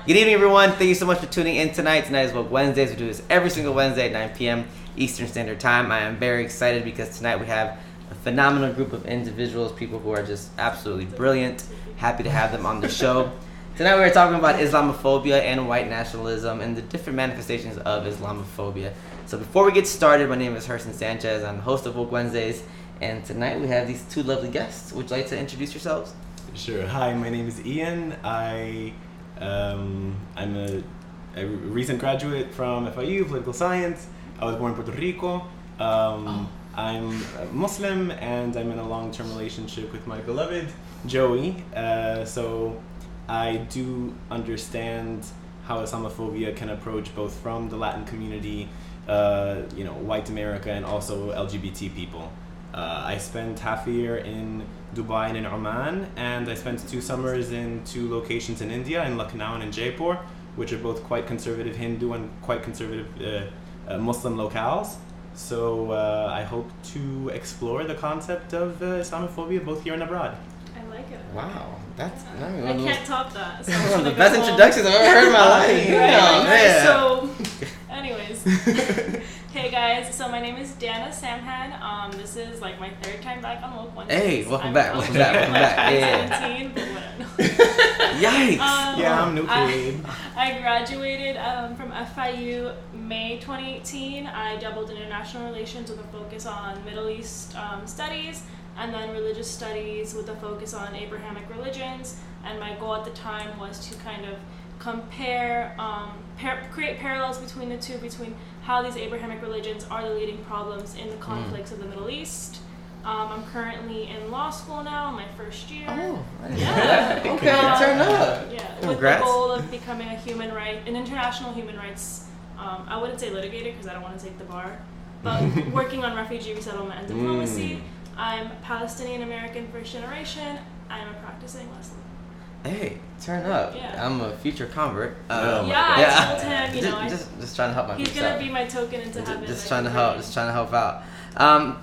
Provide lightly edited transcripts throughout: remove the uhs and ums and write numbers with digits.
Good evening, everyone. Thank you so much for tuning in tonight. Tonight is Woke Wednesdays. We do this every single Wednesday at 9 p.m. Eastern Standard Time. I am very excited because tonight we have a phenomenal group of individuals, people who are just absolutely brilliant. Happy to have them on the show. Tonight we are talking about Islamophobia and white nationalism and the different manifestations of Islamophobia. So before we get started, my name is Herson Sanchez. I'm the host of Woke Wednesdays. And tonight we have these two lovely guests. Would you like to introduce yourselves? Sure. Hi, my name is Ian. I'm a recent graduate from FIU, political science. I was born in Puerto Rico. I'm Muslim, and I'm in a long-term relationship with my beloved Joey. So I do understand how Islamophobia can approach both from the Latin community, white America, and also LGBT people. I spent half a year in Dubai and in Oman, and I spent 2 summers in 2 locations in India, in Lucknow and in Jaipur, which are both quite conservative Hindu and quite conservative Muslim locales. So I hope to explore the concept of Islamophobia both here and abroad. I like it. Wow, that's I can't top that. So one of the best introductions I've ever heard in my life. Yeah. So, anyways. Hey guys, so my name is Dana Samhan. This is like my 3rd time back on Woke Wednesdays. Hey, welcome back. Yeah. 17, but whatever. Yikes. I'm new kid. I graduated from FIU May 2018. I doubled in international relations with a focus on Middle East studies, and then religious studies with a focus on Abrahamic religions. And my goal at the time was to kind of compare, create parallels between the two, between how these Abrahamic religions are the leading problems in the conflicts of the Middle East. I'm currently in law school now, my 1st year. Oh, yeah. Okay, turn up. Yeah, Congrats. with the goal of becoming an international human rights, I wouldn't say litigator because I don't want to take the bar, but working on refugee resettlement and diplomacy. I'm Palestinian American 1st generation. I'm a practicing Muslim. Hey, turn up. Yeah. I'm a future convert. I told him, just trying to help my he's people gonna out. be my token into heaven. Just trying to help out.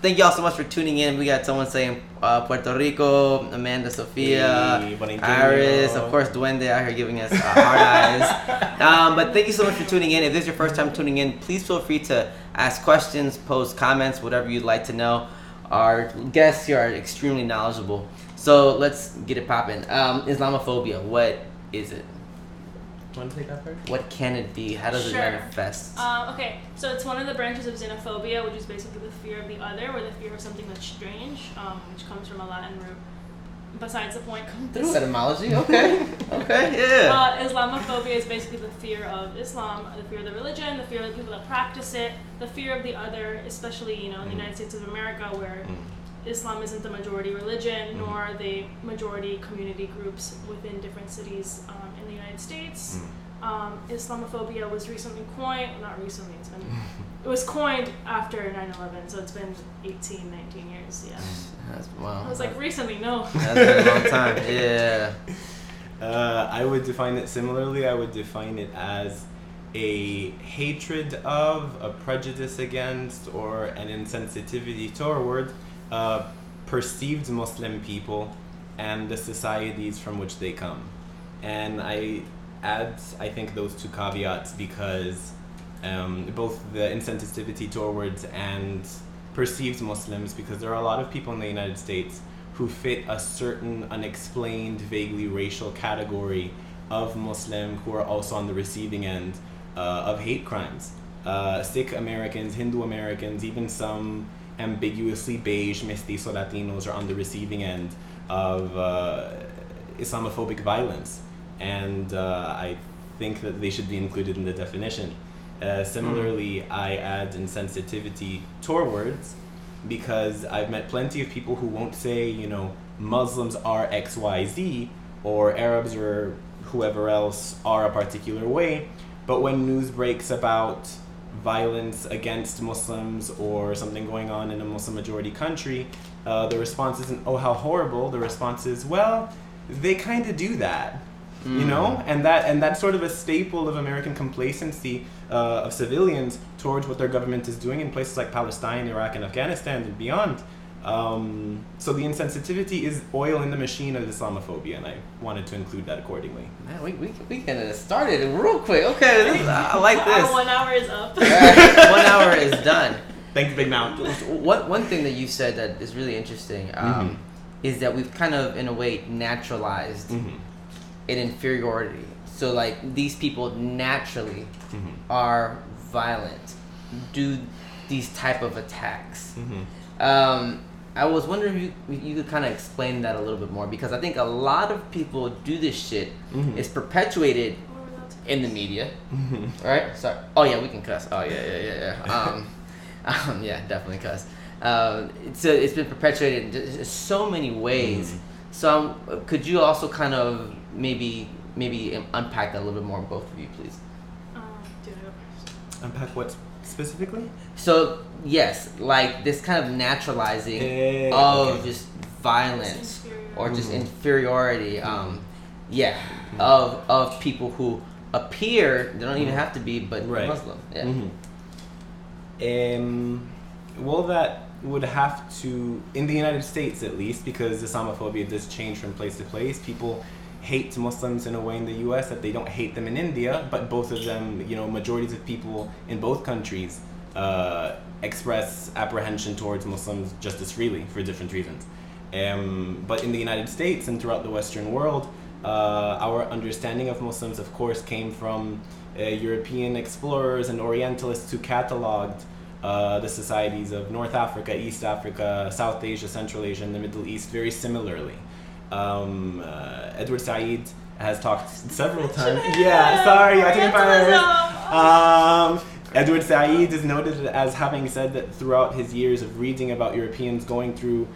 Thank you all so much for tuning in. We got someone saying Puerto Rico, Amanda, Sophia, Iris, of course, Duende out here giving us hard eyes. But thank you so much for tuning in. If this is your first time tuning in, please feel free to ask questions, post comments, whatever you'd like to know. Our guests here are extremely knowledgeable. So let's get it popping. Islamophobia, what is it? Want to take that first? What can it be? How does it manifest? Okay, so it's one of the branches of xenophobia, which is basically the fear of the other, or the fear of something that's strange, which comes from a Latin root. Besides the point, through etymology. Okay, yeah. Islamophobia is basically the fear of Islam, the fear of the religion, the fear of the people that practice it, the fear of the other, especially in the United States of America, where Islam isn't the majority religion, nor the majority community groups within different cities in the United States. Islamophobia was recently coined, it was coined after 9/11, so it's been 18, 19 years, yeah. Wow. I was like, recently, no. That's been a long time, yeah. I would define it similarly. I would define it as a hatred of, a prejudice against, or an insensitivity toward perceived Muslim people and the societies from which they come. And I add, I think, those 2 caveats because both the insensitivity towards and perceived Muslims, because there are a lot of people in the United States who fit a certain unexplained, vaguely racial category of Muslim who are also on the receiving end of hate crimes. Sikh Americans, Hindu Americans, even some ambiguously beige mestizo Latinos are on the receiving end of Islamophobic violence, and I think that they should be included in the definition. Similarly, I add insensitivity towards, because I've met plenty of people who won't say, Muslims are XYZ, or Arabs or whoever else are a particular way, but when news breaks about violence against Muslims or something going on in a Muslim majority country, the response isn't, oh, how horrible. The response is, well, they kind of do that. And that's sort of a staple of American complacency of civilians towards what their government is doing in places like Palestine, Iraq, and Afghanistan and beyond. So the insensitivity is oil in the machine of Islamophobia, and I wanted to include that accordingly. Man, we can start it real quick. Okay, I like this. Our 1 hour is up. 1 hour is done. Thanks, Big Mouth. One thing that you said that is really interesting is that we've kind of, in a way, naturalized an inferiority. So, like, these people naturally are violent, do these type of attacks. I was wondering if you could kind of explain that a little bit more, because I think a lot of people do this shit. It's perpetuated in the media, right? Sorry. Oh yeah, we can cuss. Oh yeah. Yeah, definitely cuss. It's been perpetuated in so many ways. So could you also kind of maybe unpack that a little bit more, both of you, please? Do it first. Unpack what specifically? So yes, like this kind of naturalizing of just violence or just inferiority. Of people who appear, they don't even have to be, but Muslim. Yeah. Well, that would have to, in the United States at least, because Islamophobia does change from place to place. People hate Muslims in a way in the U.S. that they don't hate them in India, but both of them, majorities of people in both countries express apprehension towards Muslims just as freely for different reasons. But in the United States and throughout the Western world, our understanding of Muslims, of course, came from European explorers and Orientalists who cataloged the societies of North Africa, East Africa, South Asia, Central Asia, and the Middle East very similarly. Edward Said has talked several times. Yeah, sorry, I think Edward Said is noted as having said that throughout his years of reading about Europeans going through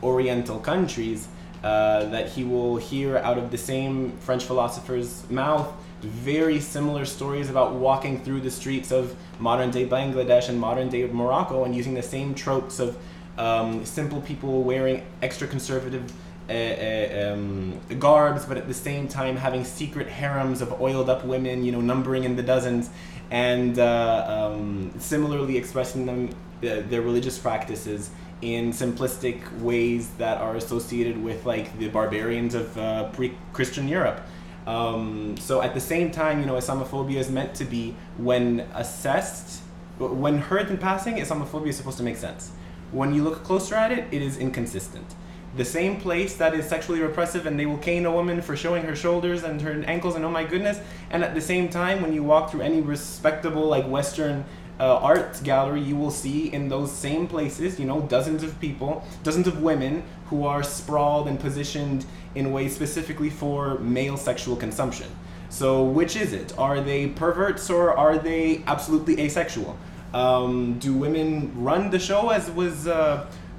Oriental countries, that he will hear out of the same French philosopher's mouth very similar stories about walking through the streets of modern-day Bangladesh and modern-day Morocco and using the same tropes of simple people wearing extra conservative garbs, but at the same time having secret harems of oiled-up women, numbering in the dozens, and similarly expressing their religious practices in simplistic ways that are associated with, like, the barbarians of pre-Christian Europe. So at the same time, Islamophobia is meant to be, when heard in passing, Islamophobia is supposed to make sense. When you look closer at it, it is inconsistent. The same place that is sexually repressive and they will cane a woman for showing her shoulders and her ankles and oh my goodness, and at the same time, when you walk through any respectable, like, Western art gallery, you will see in those same places, dozens of people, dozens of women who are sprawled and positioned in ways specifically for male sexual consumption. So which is it? Are they perverts or are they absolutely asexual? Do women run the show, as was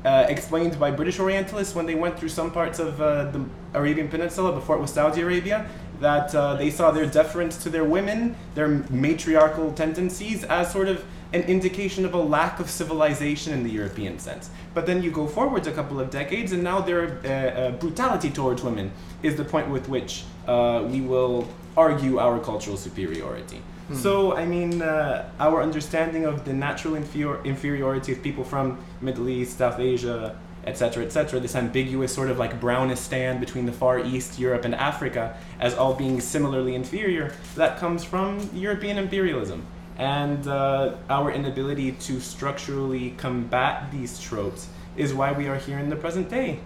explained by British Orientalists when they went through some parts of the Arabian Peninsula before it was Saudi Arabia, that they saw their deference to their women, their matriarchal tendencies, as sort of an indication of a lack of civilization in the European sense. But then you go forward a couple of decades, and now their brutality towards women is the point with which we will argue our cultural superiority. So, I mean, our understanding of the natural inferiority of people from Middle East, South Asia, etc., this ambiguous sort of like brownistan between the Far East, Europe, and Africa as all being similarly inferior, that comes from European imperialism. And our inability to structurally combat these tropes is why we are here in the present day.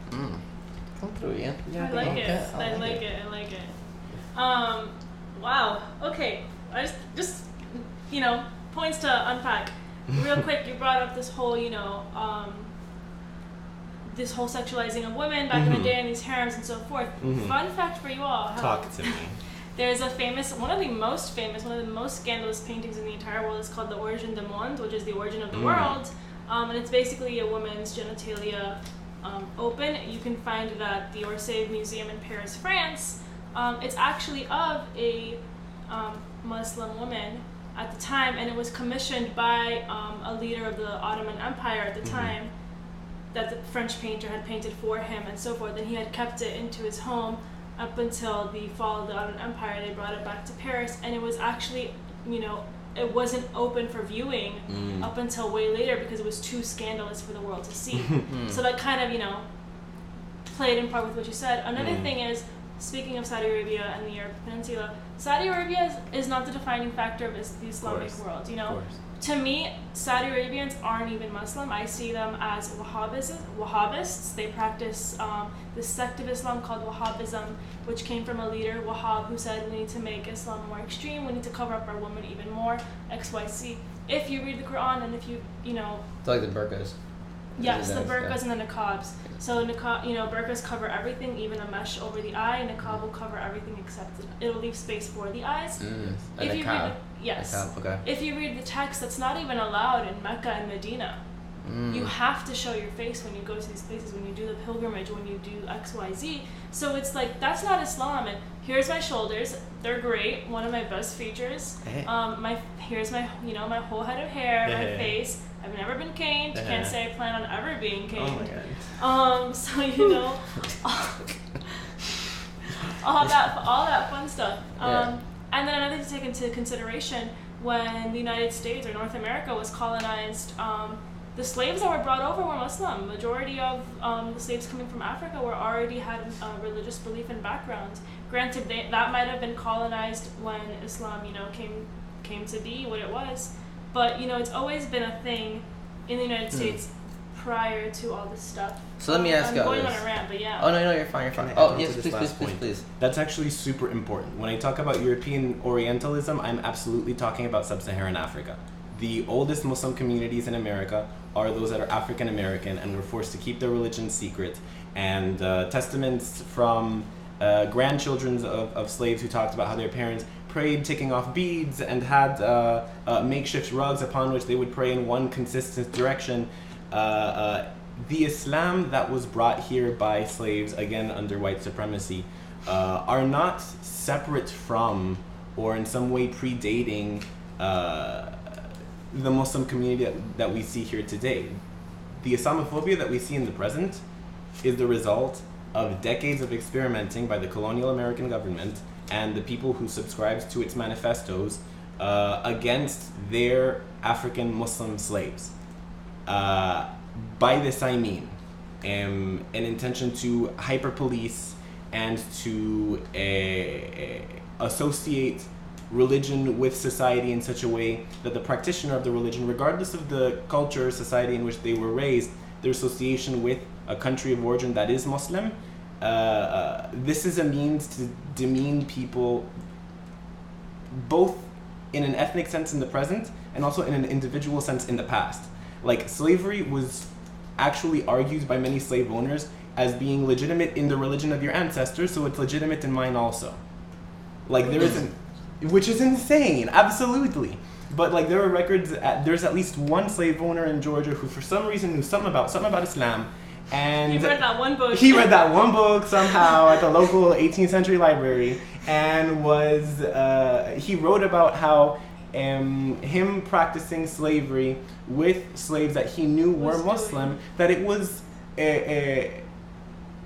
Come through, yeah. I like it. Wow. Okay. I just points to unpack. Real quick, you brought up this whole, this whole sexualizing of women back in the day and these harems and so forth. Fun fact for you all. Talk to me. There's one of the most scandalous paintings in the entire world is called The Origine du Monde, which is the origin of the world. And it's basically a woman's genitalia open. You can find it at the Orsay Museum in Paris, France. It's actually of a Muslim woman at the time, and it was commissioned by a leader of the Ottoman Empire at the time, that the French painter had painted for him and so forth, and he had kept it into his home up until the fall of the Ottoman Empire. They brought it back to Paris, and it was actually, it wasn't open for viewing up until way later because it was too scandalous for the world to see. So that kind of, played in part with what you said. Another thing is, speaking of Saudi Arabia and the Arab Peninsula, Saudi Arabia is not the defining factor of the Islamic world, To me, Saudi Arabians aren't even Muslim. I see them as Wahhabists. They practice this sect of Islam called Wahhabism, which came from a leader, Wahhab, who said we need to make Islam more extreme, we need to cover up our women even more, XYZ. If you read the Quran and if you. It's like the burqas. Yes, the burqas and the niqabs. So burqas cover everything, even a mesh over the eye. Niqab will cover everything except it'll leave space for the eyes. If you read Okay. If you read the text, that's not even allowed in Mecca and Medina. You have to show your face when you go to these places, when you do the pilgrimage, when you do XYZ. So it's like, that's not Islam. And here's my shoulders. They're great. One of my best features. Here's my my whole head of hair, my face. I've never been caned. Can't say I plan on ever being caned. Oh my God. So all that fun stuff. And then another thing to take into consideration, when the United States or North America was colonized, the slaves that were brought over were Muslim. Majority of the slaves coming from Africa already had religious belief and background. Granted, that might have been colonized when Islam, came to be what it was. But, it's always been a thing in the United States prior to all this stuff. So let me ask you I'm going this. on a rant, but yeah. Oh, no, you're fine. Oh, yes, please. That's actually super important. When I talk about European Orientalism, I'm absolutely talking about Sub-Saharan Africa. The oldest Muslim communities in America are those that are African American and were forced to keep their religion secret. And testaments from grandchildren of slaves who talked about how their parents prayed taking off beads and had makeshift rugs upon which they would pray in one consistent direction. The Islam that was brought here by slaves, again under white supremacy, are not separate from or in some way predating the Muslim community that we see here today. The Islamophobia that we see in the present is the result of decades of experimenting by the colonial American government and the people who subscribed to its manifestos against their African Muslim slaves. By this I mean an intention to hyper-police and to associate religion with society in such a way that the practitioner of the religion, regardless of the culture or society in which they were raised, their association with a country of origin that is Muslim, this is a means to demean people both in an ethnic sense in the present and also in an individual sense in the past. Like, slavery was actually argued by many slave owners as being legitimate in the religion of your ancestors, so it's legitimate in mine also. Like, there isn't, which is insane, absolutely. But like, there are records, there's at least one slave owner in Georgia who for some reason knew something about Islam, and he read that one book. He read that one book somehow at the local 18th century library, and he wrote about how him practicing slavery with slaves that he knew were Muslim, that it was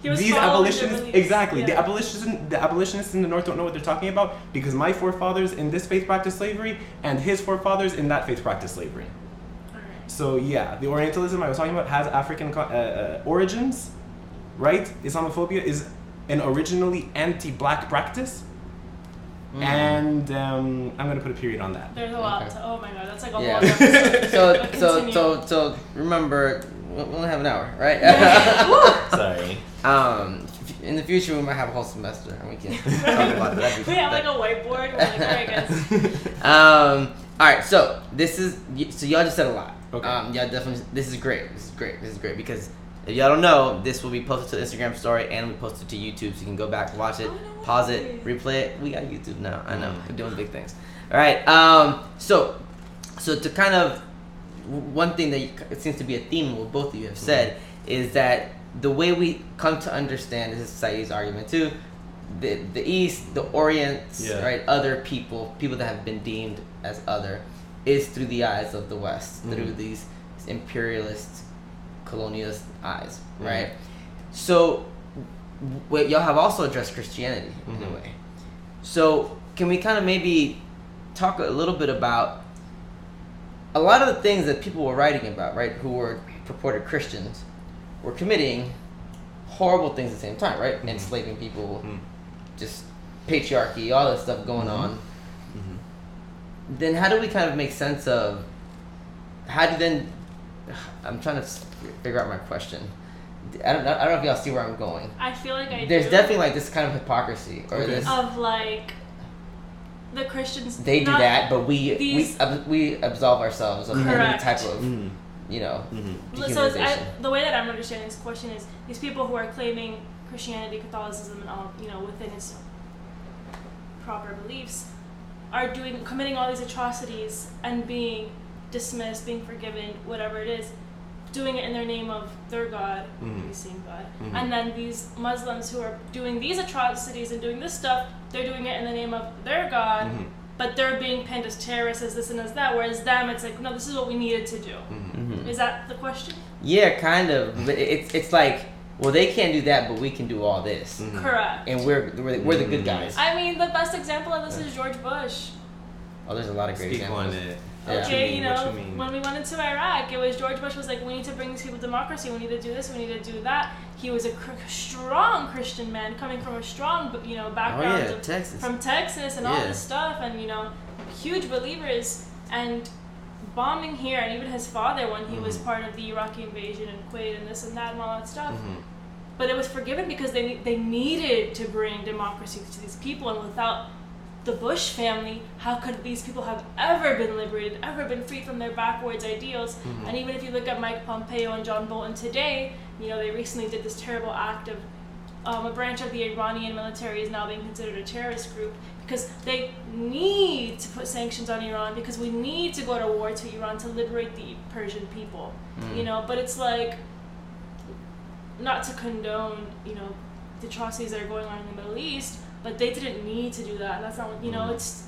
these abolitionists, exactly. Yeah. The abolitionists in the North don't know what they're talking about because my forefathers in this faith practiced slavery and his forefathers in that faith practiced slavery. Right. So yeah, the Orientalism I was talking about has African origins, right? Islamophobia is an originally anti-black practice. And I'm gonna put a period on that. There's a lot. Oh my god, that's like a whole episode. So remember, we only have an hour, right? Sorry. In the future, we might have a whole semester, and we can talk about that. We have like a whiteboard. We're like, all right, guys. All right. So y'all just said a lot. Okay. Yeah, definitely. This is great because if y'all don't know, this will be posted to the Instagram story and we posted to YouTube, so you can go back, watch it, pause it, replay it. We got YouTube now. I know, we're doing big things. All right. So to kind of, one thing that it seems to be a theme of what both of you have said is that the way we come to understand, this is Saeed's argument too, the East, the Orient, right, other people that have been deemed as other, is through the eyes of the West, through these imperialist, colonialist eyes, right? So y'all have also addressed Christianity in a way. So can we kind of maybe talk a little bit about a lot of the things that people were writing about, right, who were purported Christians, were committing horrible things at the same time, right? Enslaving people, just patriarchy, all that stuff going on. Then how do we kind of make sense of how do then? I'm trying to figure out my question. I don't know if y'all see where I'm going. I feel like There's definitely like this kind of hypocrisy or this of like the Christians. They do that, but we absolve ourselves of any type of So the way that I'm understanding this question is these people who are claiming Christianity, Catholicism, and all within its proper beliefs are committing all these atrocities and being dismissed, being forgiven, whatever it is, doing it in their name of their God, the same God. And then these Muslims who are doing these atrocities and doing this stuff, they're doing it in the name of their God, but they're being pinned as terrorists, as this and as that, whereas them, it's like, no, this is what we needed to do. Is that the question? Yeah, kind of. But it's like, well, they can't do that, but we can do all this. Correct. And we're the good guys. I mean, the best example of this is George Bush. Oh, there's a lot of great examples. On it. Okay, when we went into Iraq, it was George Bush was like, we need to bring these people democracy, we need to do this, we need to do that. He was a strong Christian man coming from a strong, background from Texas and all this stuff, and huge believers, and bombing here, and even his father when he was part of the Iraqi invasion and Kuwait and this and that and all that stuff. But it was forgiven because they needed to bring democracy to these people, and without the Bush family, how could these people have ever been liberated, ever been freed from their backwards ideals? And even if you look at Mike Pompeo and John Bolton today, they recently did this terrible act of a branch of the Iranian military is now being considered a terrorist group because they need to put sanctions on Iran because we need to go to war to Iran to liberate the Persian people. But it's like, not to condone, the atrocities that are going on in the Middle East, but they didn't need to do that. That's not what, it's...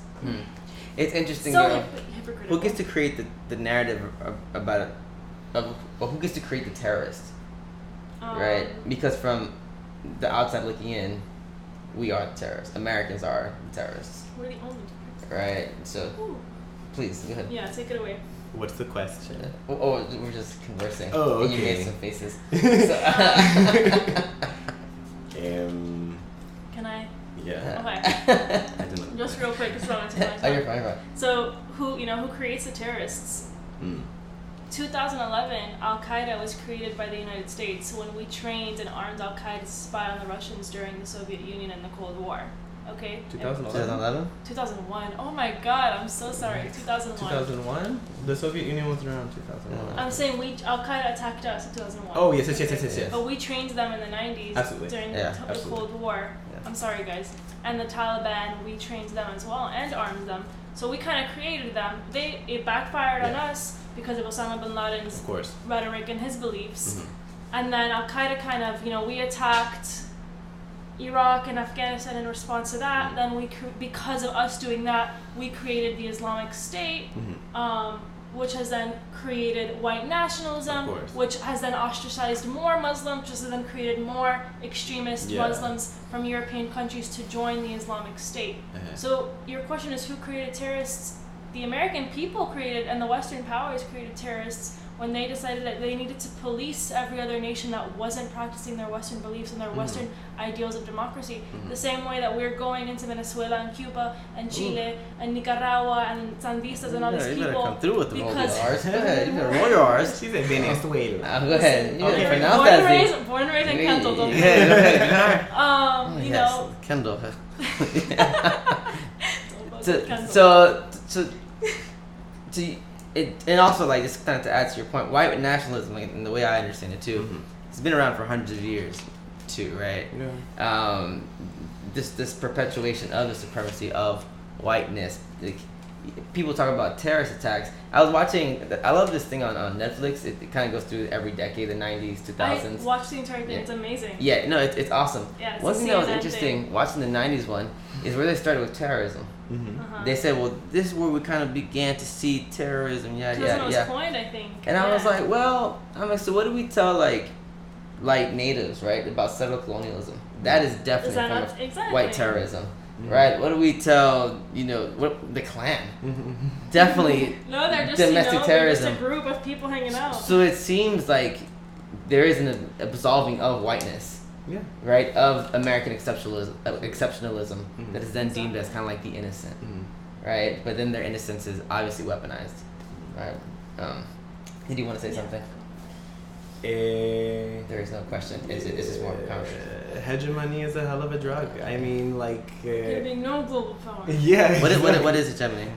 It's interesting, so hypocritical. Who gets to create the narrative about it? Who gets to create the terrorist? Right? Because from the outside looking in, we are the terrorists. Americans are the terrorists. We're the only terrorists. Right. So, please, go ahead. Yeah, take it away. What's the question? Oh, we're just conversing. Oh, okay. And you made some faces. Can I? Yeah. Okay. I don't know. Just real quick, it's wrong. Oh, you're fine. So, who creates the terrorists? 2011, Al-Qaeda was created by the United States when we trained and armed Al-Qaeda to spy on the Russians during the Soviet Union and the Cold War. Okay? 2011? 2001. Oh my god, I'm so sorry. 2001. 2001? The Soviet Union was around 2001. I'm saying Al-Qaeda attacked us in 2001. Oh, yes. But we trained them in the 90s during the Cold War. Yeah. I'm sorry, guys. And the Taliban, we trained them as well and armed them. So we kind of created them. It backfired on us because of Osama bin Laden's rhetoric and his beliefs. And then Al-Qaeda kind of, we attacked Iraq and Afghanistan in response to that. Then because of us doing that, we created the Islamic State, which has then created white nationalism, which has then ostracized more Muslims, which has then created more extremist Muslims from European countries to join the Islamic State. So your question is, who created terrorists? The American people created, and the Western powers created terrorists when they decided that they needed to police every other nation that wasn't practicing their Western beliefs and their Western ideals of democracy. The same way that we're going into Venezuela and Cuba and Chile and Nicaragua and Sandistas and all these people. You better come through with the roll your R's. Go ahead, you better roll your R's. She said Venezuela. Go ahead. You better pronounce that. Born and raised in Kendall. Go ahead. You know. Kendall. And also, like, just kind of to add to your point, white nationalism, like, in the way I understand it too, it's been around for hundreds of years, too, right? Yeah. This perpetuation of the supremacy of whiteness. Like, people talk about terrorist attacks. I love this thing on Netflix. It kind of goes through every decade, the 90s, 2000s. I watched the entire thing. Yeah. It's amazing. Yeah, no, it's awesome. Yeah, it's one thing that was interesting, watching the 90s one, is where they started with terrorism. They said, well, this is where we kind of began to see terrorism, It was coined, I think. And I was like, well, so what do we tell, like natives, right, about settler colonialism? That is definitely a form of white terrorism. right? What do we tell, what the Klan? Definitely No, they're just domestic terrorism. They're just a group of people hanging out. So it seems like there is an absolving of whiteness, right? Of American exceptionalism that is then deemed as kind of like the innocent, right? But then their innocence is obviously weaponized, right? Did you want to say something? There is no question. Is this more powerful? Hegemony is a hell of a drug. I mean, like... Giving no global power. Yeah. What is hegemony?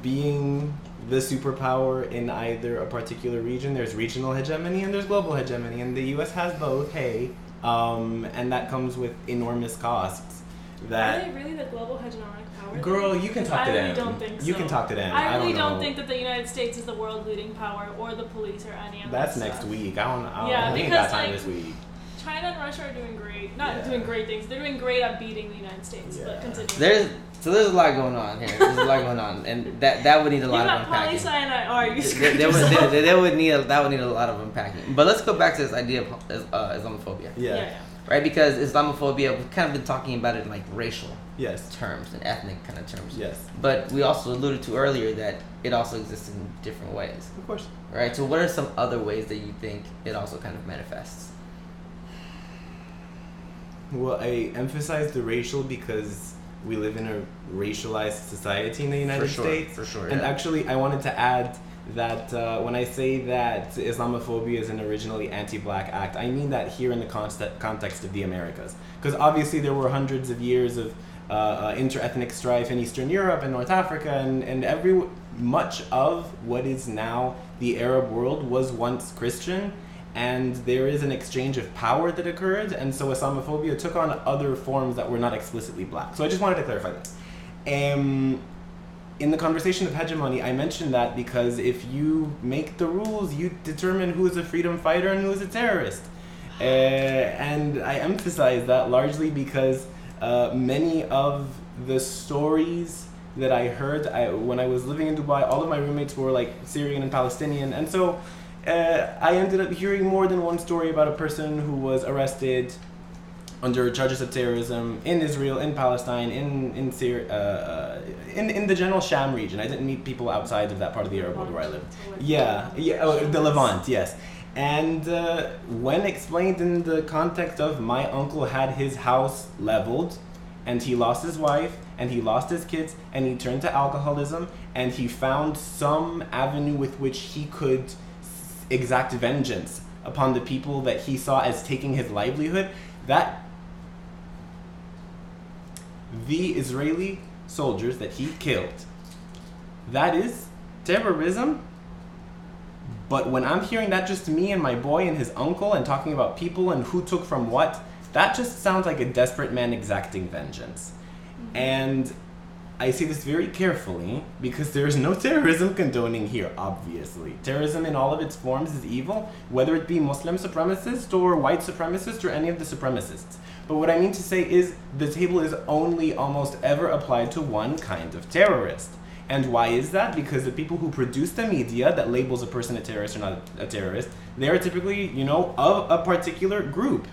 Being the superpower in either a particular region. There's regional hegemony and there's global hegemony. And the U.S. has both, and that comes with enormous costs. Are they really the global hegemonic power? Girl, you can talk to them. I really don't think so. You can talk to them. I really don't know. think that the United States is the world leading power or the police or any of that That's next stuff. week. We Yeah, ain't got because, time like, this week. China and Russia are doing great. Not doing great things. They're doing great at beating the United States. But continue. There's a lot going on here. There's a lot going on, and that would need a lot of unpacking. You got poly-cyanide. Oh, you That would need a lot of unpacking. But let's go back to this idea of Islamophobia. Yeah. Right, because Islamophobia, we've kind of been talking about it in like racial terms and ethnic kind of terms. Yes. But we also alluded to earlier that it also exists in different ways. Of course. Right. So what are some other ways that you think it also kind of manifests? Well, I emphasize the racial because we live in a racialized society in the United States. For sure. And actually, I wanted to add that when I say that Islamophobia is an originally anti-black act, I mean that here in the context of the Americas. Because obviously there were hundreds of years of inter-ethnic strife in Eastern Europe and North Africa, and much of what is now the Arab world was once Christian, and there is an exchange of power that occurred, and so Islamophobia took on other forms that were not explicitly black. So I just wanted to clarify that. In the conversation of hegemony, I mentioned that because if you make the rules, you determine who is a freedom fighter and who is a terrorist. And I emphasize that largely because many of the stories that I heard when I was living in Dubai, all of my roommates were like Syrian and Palestinian. And so I ended up hearing more than one story about a person who was arrested under charges of terrorism in Israel, in Palestine, in Syria, in the general Sham region. I didn't meet people outside of that part of the Arab world where I live. The Levant, yes. And when explained in the context of my uncle had his house leveled, and he lost his wife, and he lost his kids, and he turned to alcoholism, and he found some avenue with which he could exact vengeance upon the people that he saw as taking his livelihood, that the Israeli soldiers that he killed, that is terrorism. But when I'm hearing that just me and my boy and his uncle and talking about people and who took from what, that just sounds like a desperate man exacting vengeance. And I say this very carefully because there is no terrorism condoning here, obviously. Terrorism in all of its forms is evil, whether it be Muslim supremacist or white supremacist or any of the supremacists. But what I mean to say is the table is only almost ever applied to one kind of terrorist. And why is that? Because the people who produce the media that labels a person a terrorist or not a terrorist, they are typically, of a particular group.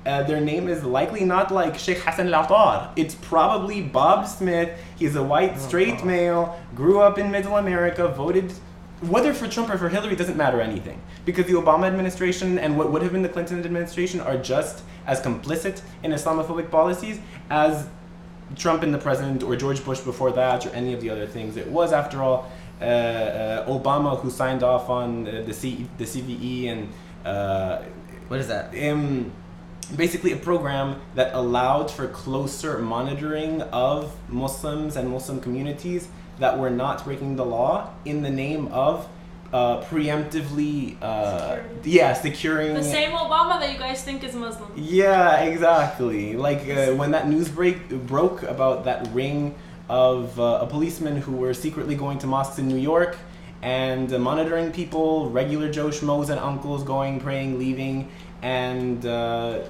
Their name is likely not like Sheikh Hassan al-Attar. It's probably Bob Smith. He's a white, straight male, grew up in Middle America, voted, whether for Trump or for Hillary, doesn't matter anything. Because the Obama administration and what would have been the Clinton administration are just as complicit in Islamophobic policies as Trump and the president or George Bush before that or any of the other things. It was, after all, Obama who signed off on the CVE and... what is that? Basically a program that allowed for closer monitoring of Muslims and Muslim communities that were not breaking the law in the name of preemptively securing the same Obama that you guys think is Muslim. Yeah, exactly. Like when that news broke about that ring of a policeman who were secretly going to mosques in New York and monitoring people, regular Joe Schmoes and uncles going, praying, leaving. And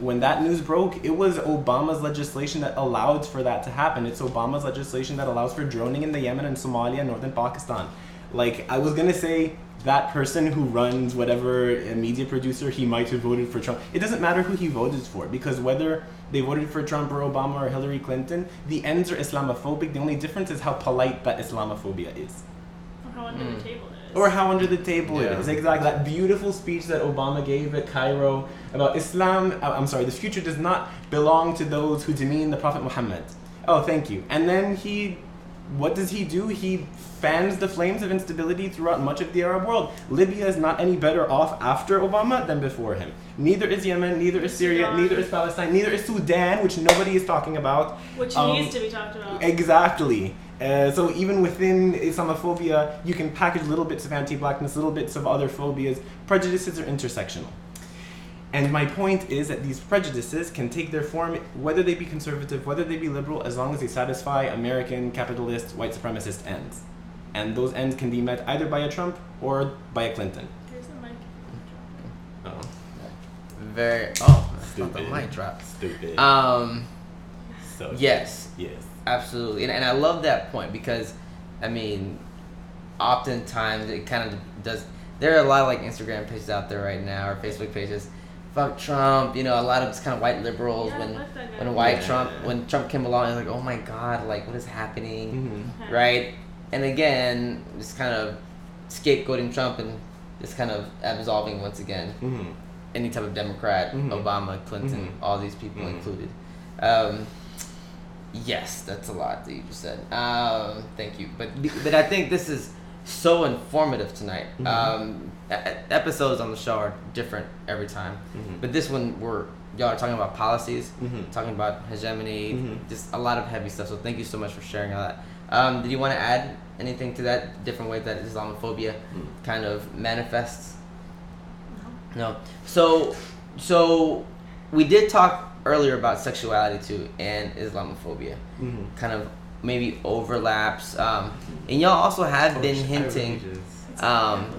when that news broke, it was Obama's legislation that allowed for that to happen. It's Obama's legislation that allows for droning in the Yemen and Somalia and northern Pakistan. Like, I was gonna say that person who runs whatever media producer, he might have voted for Trump. It doesn't matter who he voted for, because whether they voted for Trump or Obama or Hillary Clinton, the ends are Islamophobic. The only difference is how polite that Islamophobia is. Or how under the table it is. Or how under the table it is. Exactly. That beautiful speech that Obama gave at Cairo about Islam, the future does not belong to those who demean the Prophet Muhammad. Oh, thank you. And then what does he do? He fans the flames of instability throughout much of the Arab world. Libya is not any better off after Obama than before him. Neither is Yemen, neither is Syria, neither is Palestine, neither is Sudan, which nobody is talking about. Which needs to be talked about. Exactly. So even within Islamophobia, you can package little bits of anti-blackness, little bits of other phobias. Prejudices are intersectional. And my point is that these prejudices can take their form, whether they be conservative, whether they be liberal, as long as they satisfy American, capitalist, white supremacist ends. And those ends can be met either by a Trump or by a Clinton. Here's the mic. That's not the mic drop. Stupid. So yes. Yes. Absolutely. And I love that point because, I mean, oftentimes it kind of does. There are a lot of like Instagram pages out there right now or Facebook pages. Fuck Trump, a lot of just kind of white liberals. When Trump came along, it was like, oh my God, like what is happening, right? And again, just kind of scapegoating Trump and just kind of absolving once again any type of Democrat, Obama, Clinton, all these people included. Yes, that's a lot that you just said. Thank you, but I think this is so informative tonight. Episodes on the show are different every time, but this one y'all are talking about policies, talking about hegemony, just a lot of heavy stuff. So thank you so much for sharing all that. Did you want to add anything to that? Different ways that Islamophobia kind of manifests? No. So we did talk earlier about sexuality too and Islamophobia, kind of maybe overlaps. And y'all also have been hinting.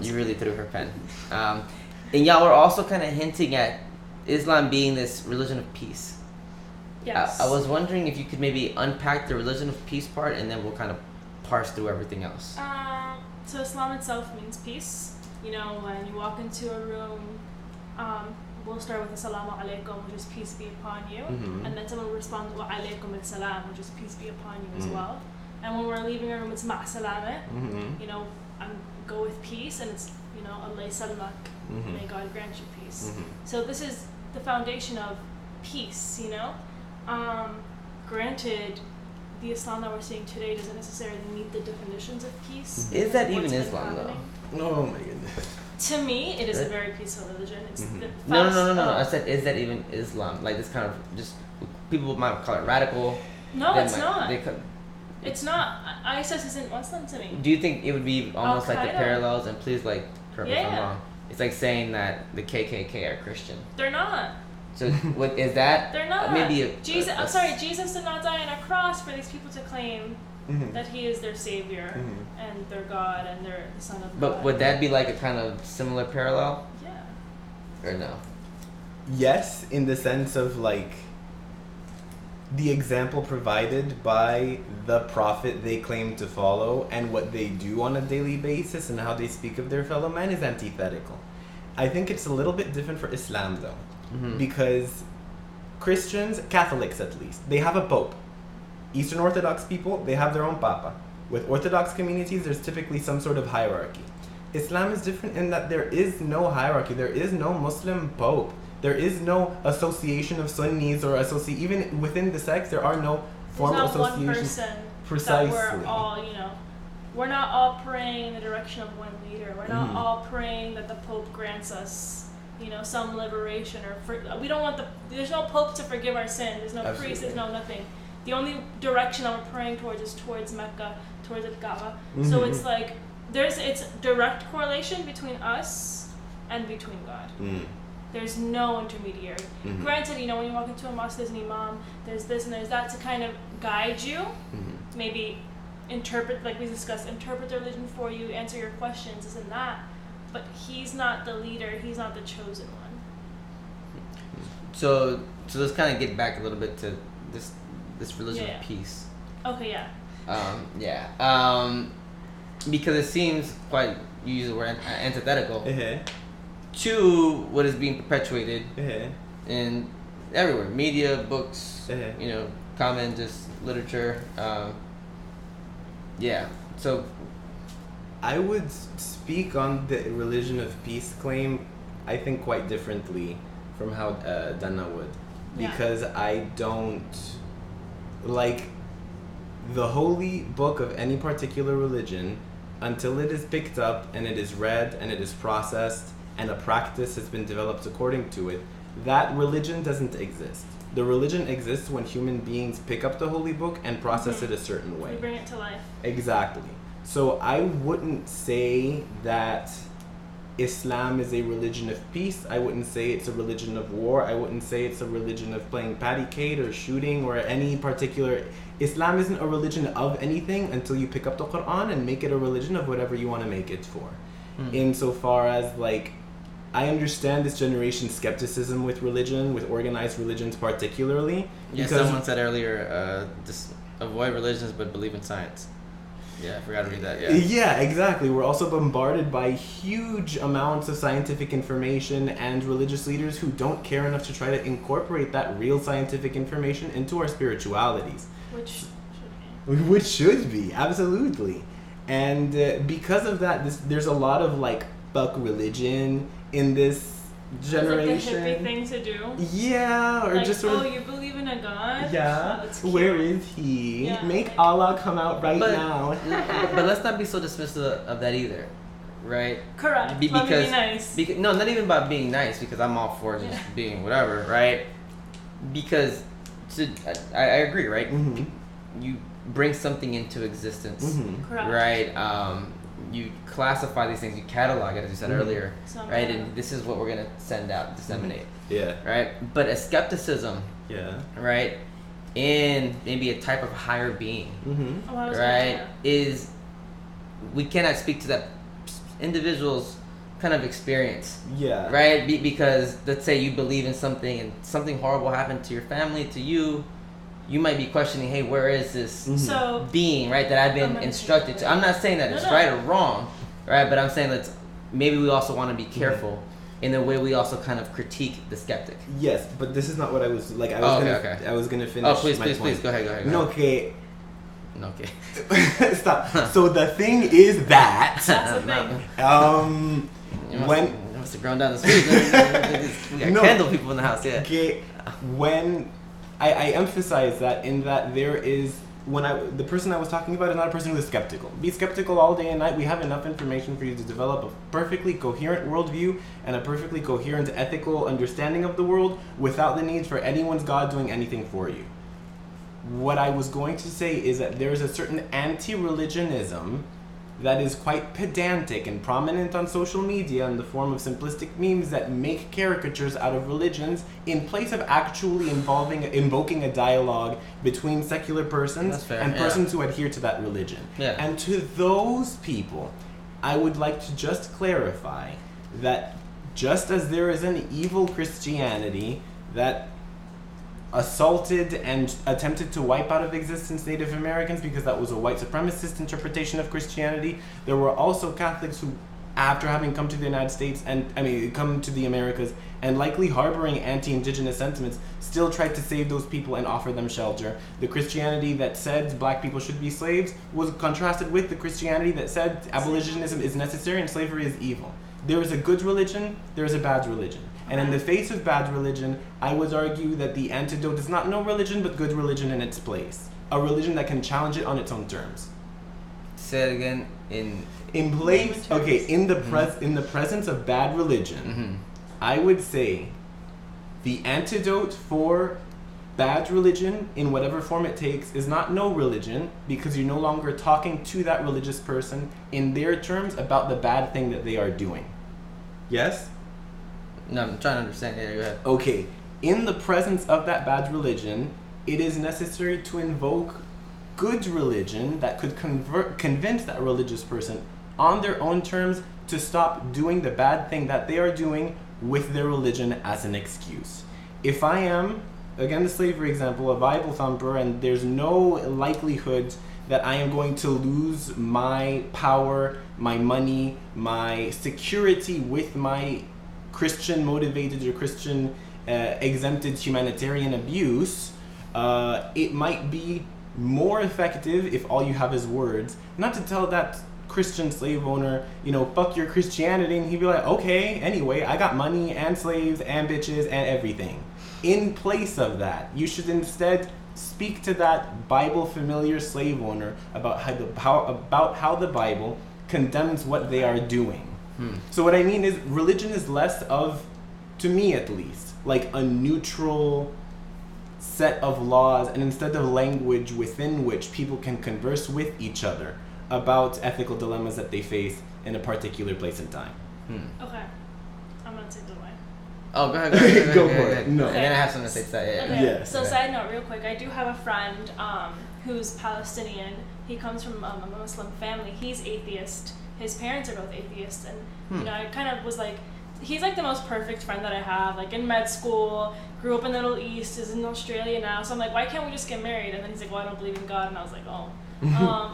You really threw her pen. And y'all were also kind of hinting at Islam being this religion of peace. Yes. I was wondering if you could maybe unpack the religion of peace part, and then we'll kind of parse through everything else. So Islam itself means peace. When you walk into a room, we'll start with Assalamu alaikum, which is peace be upon you, and then someone will respond wa alaikum as-salam, which is peace be upon you as well. And when we're leaving a room, it's ma' salama, go with peace, and it's Allah salmak, may God grant you peace. So this is the foundation of peace. Granted, the Islam that we're seeing today doesn't necessarily meet the definitions of peace. Is that even Islam though? Oh my goodness. To me, it is a very peaceful religion. It's No. I said, is that even Islam? Like this kind of just people might call it radical. No, it's not. It's not. ISIS isn't Muslim to me. Do you think it would be almost like the parallels? And please, correct me if I'm wrong. It's like saying that the KKK are Christian. They're not. So what is that? They're not. Maybe Jesus did not die on a cross for these people to claim that he is their savior and their God and they're the son of God. But would that be like a kind of similar parallel? Yeah. Or no? Yes, in the sense of the example provided by the prophet they claim to follow and what they do on a daily basis and how they speak of their fellow man is antithetical. I think it's a little bit different for Islam though, because Christians, Catholics at least, they have a pope. Eastern Orthodox people, they have their own papa. With Orthodox communities, there's typically some sort of hierarchy. Islam is different in that there is no hierarchy. There is no Muslim pope. There is no association of Sunnis or even within the sects, there are no formal associations. There's not one person Precisely. that we're all, we're not all praying in the direction of one leader. We're not all praying that the Pope grants us, some liberation we don't want there's no Pope to forgive our sin. There's no priest, there's no nothing. The only direction that we're praying towards is towards Mecca, towards Al-Kaaba. So it's like, it's direct correlation between us and between God. There's no intermediary. Granted, when you walk into a mosque, there's an imam, there's this and there's that to kind of guide you, maybe interpret, like we discussed, interpret the religion for you, answer your questions, this and that. But he's not the leader, he's not the chosen one. So let's kind of get back a little bit to this religion of peace. Okay, yeah. because it seems quite, you use the word antithetical Uh-huh. to what is being perpetuated Uh-huh. in everywhere, media, books, Uh-huh. common, just literature. Yeah. So I would speak on the religion of peace claim, I think, quite differently from how Dana would. Yeah. Because I don't like the holy book of any particular religion until it is picked up and it is read and it is processed and a practice has been developed according to it. That religion doesn't exist. The religion exists when human beings pick up the holy book and process it a certain way. We bring it to life. Exactly. So I wouldn't say that Islam is a religion of peace. I wouldn't say it's a religion of war. I wouldn't say it's a religion of playing patty-cake or shooting or any particular... Islam isn't a religion of anything until you pick up the Quran and make it a religion of whatever you want to make it for. Insofar as, like, I understand this generation's skepticism with religion, with organized religions particularly. yeah, someone said earlier, just avoid religions but believe in science. Yeah, I forgot to read that. Yeah, exactly. We're also bombarded by huge amounts of scientific information and religious leaders who don't care enough to try to incorporate that real scientific information into our spiritualities. Which should be, absolutely. And because of that, there's a lot of, like, fuck religion in this generation. It's like the hippie thing to do. Yeah, or like, just sort of... oh, you believe in a god? Yeah, That's cute. where is he? Yeah, Make like- Allah come out right now. But let's not be so dismissive of that either, right? Correct. Let me be nice. No, not even about being nice, because I'm all for just being whatever, right? Because I agree, right? Mm-hmm. You bring something into existence, Mm-hmm. Correct. right? You classify these things, you catalog it, as you said earlier, So, right? And this is what we're gonna send out, disseminate, Yeah. right? But a skepticism, Yeah. right, in maybe a type of higher being, Mm-hmm. Oh, I was right, gonna- is we cannot speak to that individual's kind of experience, Yeah. right? Because let's say you believe in something and something horrible happened to your family, to you, you might be questioning, hey, where is this So, being, right, that I've been I'm gonna instructed to? I'm not saying that No, it's no. right or wrong, right? But I'm saying that maybe we also want to be careful in the way we also kind of critique the skeptic. Yes, but this is not what I was like. I was gonna finish. Oh, please, my please, point. please, go ahead. No, okay. No, okay. Stop. So the thing is that that's the thing. You must, when you must have grown down the street. We got No. candle people in the house, yeah. okay, when I emphasize that in that there is the person I was talking about is not a person who is skeptical. Be skeptical all day and night. We have enough information for you to develop a perfectly coherent worldview and a perfectly coherent ethical understanding of the world without the need for anyone's God doing anything for you. What I was going to say is that there is a certain anti-religionism that is quite pedantic and prominent on social media in the form of simplistic memes that make caricatures out of religions in place of actually invoking a dialogue between secular persons That's fair, and yeah. persons who adhere to that religion. Yeah. And to those people, I would like to just clarify that just as there is an evil Christianity that assaulted and attempted to wipe out of existence Native Americans because that was a white supremacist interpretation of Christianity, there were also Catholics who, after having come to the United States come to the Americas and likely harboring anti-indigenous sentiments, still tried to save those people and offer them shelter. The Christianity that said black people should be slaves was contrasted with the Christianity that said abolitionism is necessary and slavery is evil. There is a good religion, there is a bad religion. And in the face of bad religion, I would argue that the antidote is not no religion, but good religion in its place. A religion that can challenge it on its own terms. Say it again In place, okay, in the presence of bad religion, I would say the antidote for bad religion, in whatever form it takes, is not no religion, because you're no longer talking to that religious person in their terms about the bad thing that they are doing. Yes? No, I'm trying to understand. Yeah, go ahead. Okay, in the presence of that bad religion, it is necessary to invoke good religion that could convince that religious person on their own terms to stop doing the bad thing that they are doing with their religion as an excuse. If I am, again the slavery example, a Bible thumper, and there's no likelihood that I am going to lose my power, my money, my security with my Christian motivated or Christian exempted humanitarian abuse, it might be more effective if all you have is words, not to tell that Christian slave owner, fuck your Christianity, and he'd be like, okay, anyway, I got money and slaves and bitches and everything. In place of that, you should instead speak to that Bible familiar slave owner about how the Bible condemns what they are doing. So what I mean is, religion is less of, to me at least, like a neutral set of laws, and instead of language within which people can converse with each other about ethical dilemmas that they face in a particular place and time. Okay. I'm going to take the line. Oh, go ahead. Go for it. No. And then I have something to say to that. Yeah. Okay. Yes. So side note, real quick, I do have a friend who's Palestinian. He comes from a Muslim family. He's atheist. His parents are both atheists, and I kind of was like, he's like the most perfect friend that I have. Like in med school, grew up in the Middle East, is in Australia now. So I'm like, why can't we just get married? And then he's like, well, I don't believe in God. And I was like, oh.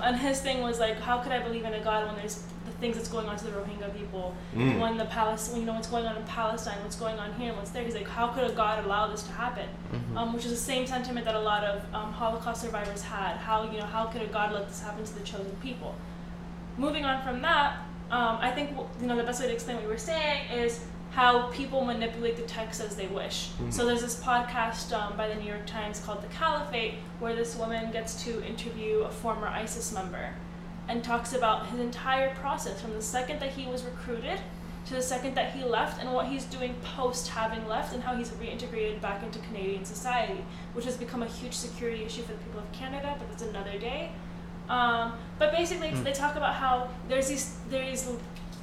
And his thing was like, how could I believe in a God when there's the things that's going on to the Rohingya people, when what's going on in Palestine, what's going on here, and what's there. He's like, how could a God allow this to happen? Which is the same sentiment that a lot of Holocaust survivors had. How could a God let this happen to the chosen people? Moving on from that, I think the best way to explain what you were saying is how people manipulate the text as they wish. So there's this podcast by the New York Times called The Caliphate, where this woman gets to interview a former ISIS member and talks about his entire process from the second that he was recruited to the second that he left, and what he's doing post having left, and how he's reintegrated back into Canadian society, which has become a huge security issue for the people of Canada, but that's another day. But basically, they talk about how there's these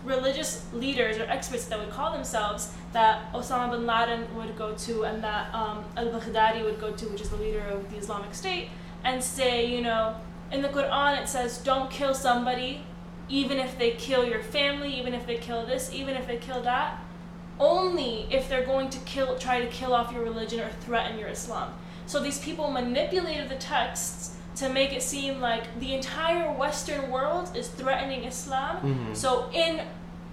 religious leaders or experts that would call themselves that Osama bin Laden would go to, and that al-Baghdadi would go to, which is the leader of the Islamic State, and say, in the Quran it says, don't kill somebody, even if they kill your family, even if they kill this, even if they kill that, only if they're going to try to kill off your religion or threaten your Islam. So these people manipulated the texts to make it seem like the entire Western world is threatening Islam. So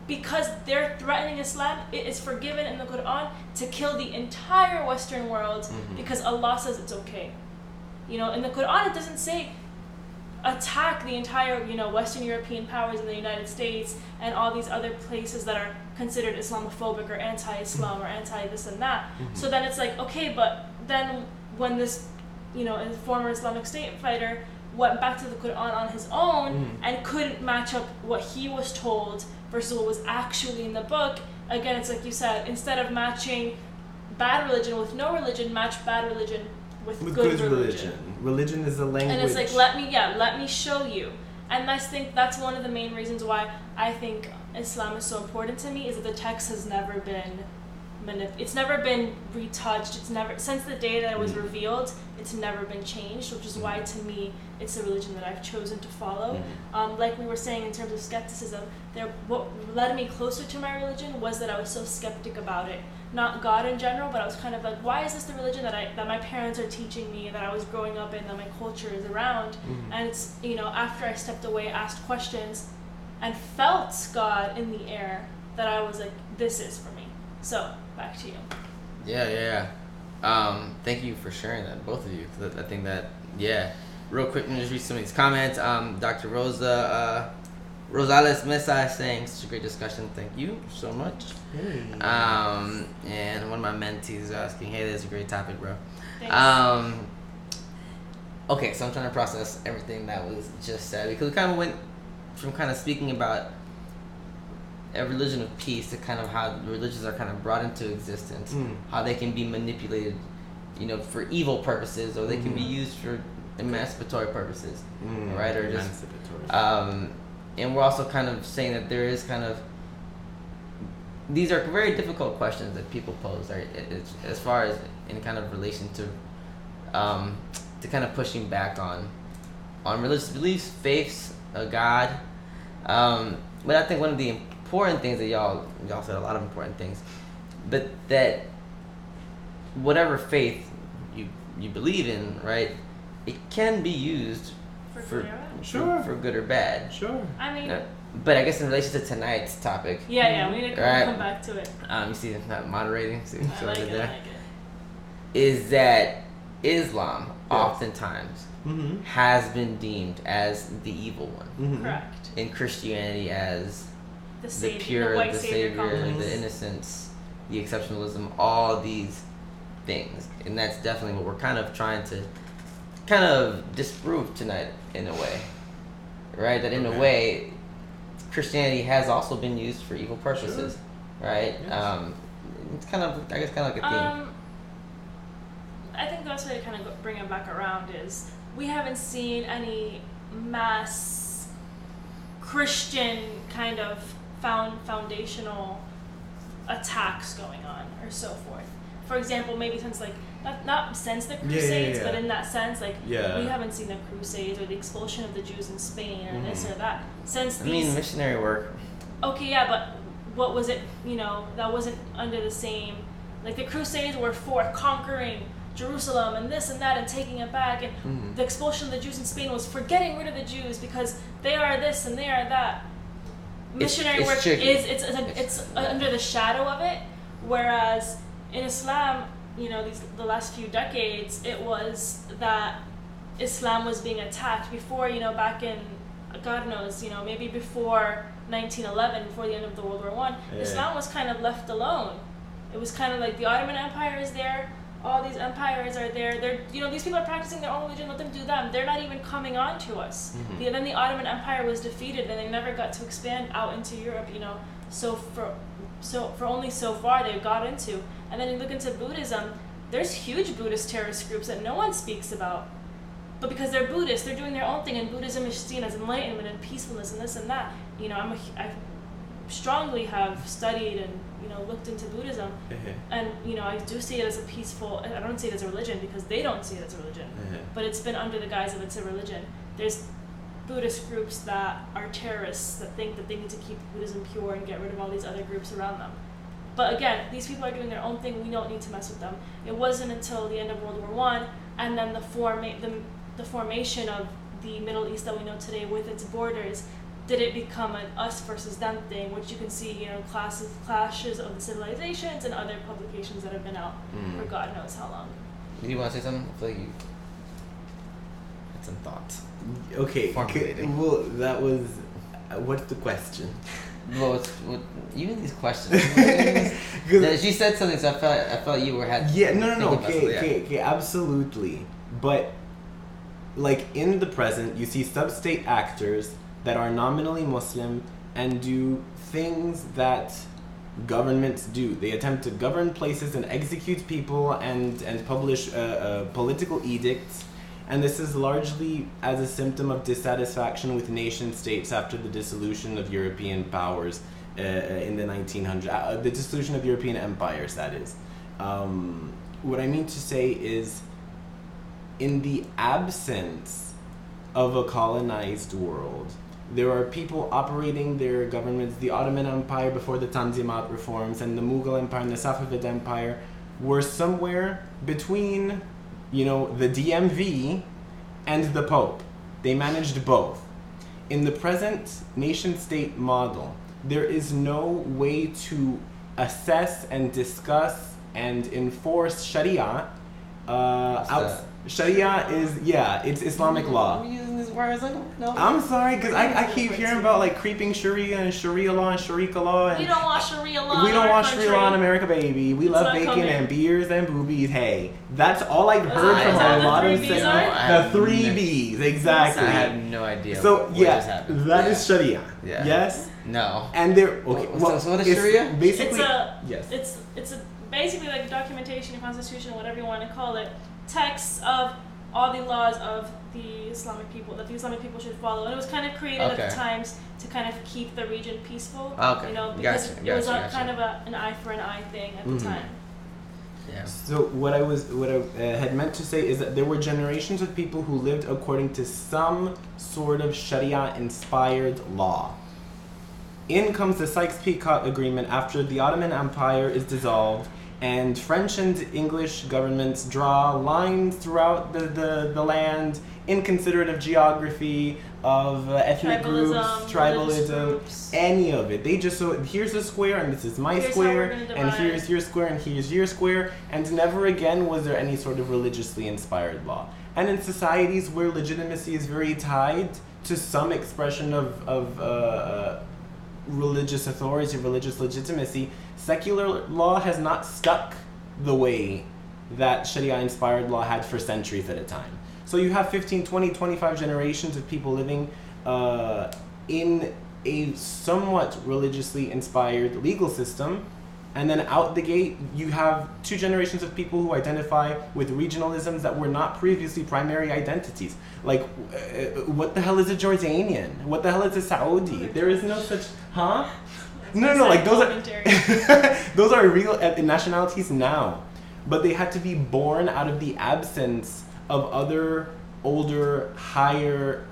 because they're threatening Islam, it is forgiven in the Quran to kill the entire Western world because Allah says it's okay. In the Quran it doesn't say attack the entire Western European powers in the United States and all these other places that are considered Islamophobic or anti-Islam or anti-this and that. So then it's like, okay, but then when this a former Islamic State fighter went back to the Quran on his own and couldn't match up what he was told versus what was actually in the book, again, it's like you said, instead of matching bad religion with no religion, match bad religion with good religion. Religion is the language. And it's like, let me show you. And I think that's one of the main reasons why I think Islam is so important to me, is that the text has never been it's never been retouched. It's never, since the day that it was revealed, it's never been changed, which is why to me it's a religion that I've chosen to follow. Like we were saying in terms of skepticism, what led me closer to my religion was that I was so skeptic about it. Not God in general, but I was kind of like, why is this the religion that my parents are teaching me, that I was growing up in, that my culture is around? And it's, after I stepped away, asked questions, and felt God in the air, that I was like, this is for me. So, back to you. Yeah. Thank you for sharing that, both of you. Cause I think that, real quick, let me just read some of these comments. Dr. Rosales Mesa is saying, such a great discussion. Thank you so much. And one of my mentees is asking, hey, that's a great topic, bro. Thanks. Okay, so I'm trying to process everything that was just said, because we kind of went from kind of speaking about a religion of peace to kind of how religions are kind of brought into existence, how they can be manipulated, for evil purposes, or they can be used for emancipatory purposes, right? Or just and we're also kind of saying that there is kind of, these are very difficult questions that people pose, right? As far as in kind of relation to kind of pushing back on religious beliefs, faiths, a God. But I think one of the important things that y'all said a lot of important things, but that whatever faith you believe in, right, it can be used For good or bad. Sure. For good or bad. Sure. I mean, But I guess in relation to tonight's topic, yeah, we need to Right. come back to it. you see, not moderating. See what I like did it. there? I like it. Is that Islam Yes. oftentimes Mm-hmm. has been deemed as the evil one, Mm-hmm. Correct. in Christianity as The the savior, pure, the white the savior savior, complex. the innocence, the exceptionalism, all these things, and that's definitely what we're kind of trying to disprove tonight in a way, right? That in a Okay. way, Christianity has also been used for evil purposes, right? Yes. It's kind of like a theme. I think the best way to kind of bring it back around is we haven't seen any mass Christian kind of foundational attacks going on or so forth. For example, maybe since like not since the Crusades, but in that sense, like we haven't seen the Crusades or the expulsion of the Jews in Spain or this or that since these. Missionary work. Okay, yeah, but what was it? That wasn't under the same. Like the Crusades were for conquering Jerusalem and this and that and taking it back, and the expulsion of the Jews in Spain was for getting rid of the Jews because they are this and they are that. Missionary it's work tricky. it's under the shadow of it, whereas in Islam, the last few decades, it was that Islam was being attacked before, back in, God knows, maybe before 1911, before the end of the World War I, Islam was kind of left alone. It was kind of like the Ottoman Empire is there, all these empires are there. They're, these people are practicing their own religion. Let them do them. They're not even coming on to us. Then the Ottoman Empire was defeated, and they never got to expand out into Europe. So for only so far they got into. And then you look into Buddhism. There's huge Buddhist terrorist groups that no one speaks about, but because they're Buddhist, they're doing their own thing, and Buddhism is seen as enlightenment and peacefulness and this and that. I strongly have studied and looked into Buddhism, and I do see it as a peaceful. I don't see it as a religion because they don't see it as a religion, but it's been under the guise of it's a religion. There's Buddhist groups that are terrorists that think that they need to keep Buddhism pure and get rid of all these other groups around them. But again, these people are doing their own thing. We don't need to mess with them. It wasn't until the end of World War I and then the formation of the Middle East that we know today with its borders did it become an us versus them thing, which you can see, clashes of the civilizations and other publications that have been out for God knows how long. Do you want to say something? I feel like you had some thoughts. Okay. Well, that was. What's the question? Well, even these questions. She said something, so I felt you were had. Yeah. No. Okay. Absolutely. But like in the present, you see sub-state actors that are nominally Muslim and do things that governments do. They attempt to govern places and execute people and publish political edicts. And this is largely as a symptom of dissatisfaction with nation states after the dissolution of European powers in the 1900s. The dissolution of European empires, that is. What I mean to say is, in the absence of a colonized world, there are people operating their governments. The Ottoman Empire before the Tanzimat reforms and the Mughal Empire and the Safavid Empire were somewhere between, the DMV and the Pope. They managed both. In the present nation-state model, there is no way to assess and discuss and enforce Sharia Sharia is, it's Islamic law. I'm using these words like, no. I'm sorry, because I keep hearing about like creeping Sharia and Sharia law and Sharika law. And we don't want Sharia law. We don't want country. Sharia law in America, baby. We love bacon and beers and boobies. Hey, that's all I've heard from a lot of the three B's, exactly. I have no idea. So what just happened. that is Sharia. Yeah. Yes. No. And they're okay. Well, so what is Sharia? Basically, it's basically like documentation, constitution, whatever you want to call it, texts of all the laws of the Islamic people that the Islamic people should follow, and it was kind of created at the times to kind of keep the region peaceful. Okay. Because it was kind of an eye for an eye thing at the time. Yeah. So what I had meant to say is that there were generations of people who lived according to some sort of Sharia-inspired law. In comes the Sykes-Picot Agreement after the Ottoman Empire is dissolved, And French and English governments draw lines throughout the land, inconsiderate of geography, of ethnic groups, tribalism, any of it. They just, so here's a square and this is my square, and here's your square and here's your square, and never again was there any sort of religiously inspired law. And in societies where legitimacy is very tied to some expression of religious authority, religious legitimacy, secular law has not stuck the way that Sharia-inspired law had for centuries at a time. So you have 15, 20, 25 generations of people living in a somewhat religiously inspired legal system, and then out the gate you have 2 generations of people who identify with regionalisms that were not previously primary identities. Like, what the hell is a Jordanian? What the hell is a Saudi? There is no such, huh? No, like those are those are real nationalities now, but they had to be born out of the absence of other, older, higher